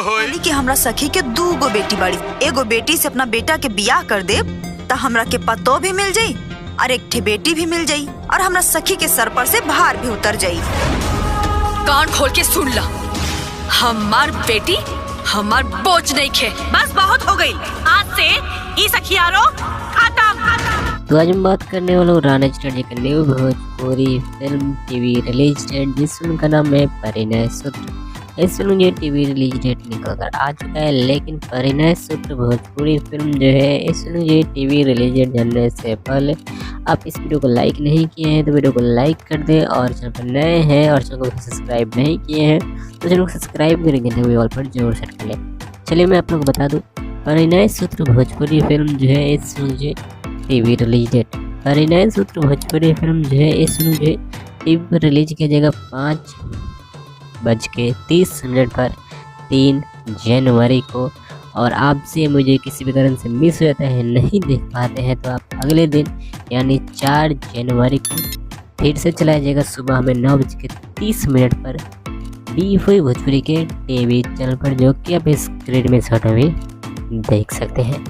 होई कि हमरा सखी के 2 गो बेटी बड़ी, एगो बेटी से अपना बेटा के बियाह कर दे तो हमरा के पतो भी मिल जाई और एक ठे बेटी भी मिल जाई और हमरा सखी के सर पर से भार भी उतर जाई। कान खोल के सुन ला, हमार बेटी हमार बोझ नहीं खे। बस बहुत हो गई, आज से ई सखियारो खत्म। तो आज हम बात करने वाले हूँ राणा स्टूडियो की new Bhojpuri film TV release date, जिस फिल्म का नाम है परिणय सूत्र। इस फिल्म की टीवी रिलीज डेट निकल कर आ चुका है, लेकिन परिणय सूत्र भोजपुरी फिल्म जो है, इस फिल्म की टीवी रिलीज डेट जानने से पहले आप इस वीडियो को लाइक नहीं किए हैं तो वीडियो को लाइक कर दें, और चैनल पर नए हैं और चैनल को सब्सक्राइब नहीं किए हैं तो चैनल को सब्सक्राइब करके घंटे ऑल पर जरूर सेट कर लें। चलिए मैं आप लोग को बता दूँ, परिणय सूत्र भोजपुरी फिल्म जो है, इस फिल्म की टीवी रिलीज डेट, परिणय सूत्र भोजपुरी फिल्म जो है, इस फिल्म जो टीवी पर रिलीज किया जाएगा 5:30 पर 3 जनवरी को। और आपसे मुझे किसी भी कारण से मिस हो जाता है, नहीं देख पाते हैं, तो आप अगले दिन यानी 4 जनवरी को फिर से चलाया जाएगा सुबह हमें 9:30 पर बी भोजपुरी के टीवी चैनल पर, जो कि आप स्क्रीन में शॉट में देख सकते हैं।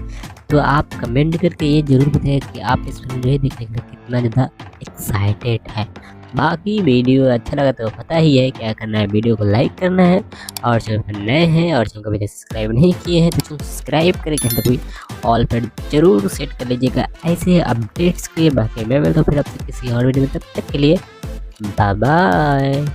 तो आप कमेंट करके ये जरूर बताइए कि आप इस फिल्म जो है देखने के लिए कितना ज़्यादा एक्साइटेड है। बाकी वीडियो अच्छा लगा तो पता ही है क्या करना है, वीडियो को लाइक करना है, और चैनल पर नए हैं और चैनल को भी सब्सक्राइब नहीं किए हैं तो चैनल सब्सक्राइब करके घंटे भी ऑल पर जरूर सेट कर लीजिएगा ऐसे अपडेट्स के लिए। बाकी मैं मिलता हूँ फिर आपसे किसी और वीडियो में, तब तक के लिए बाय बाय।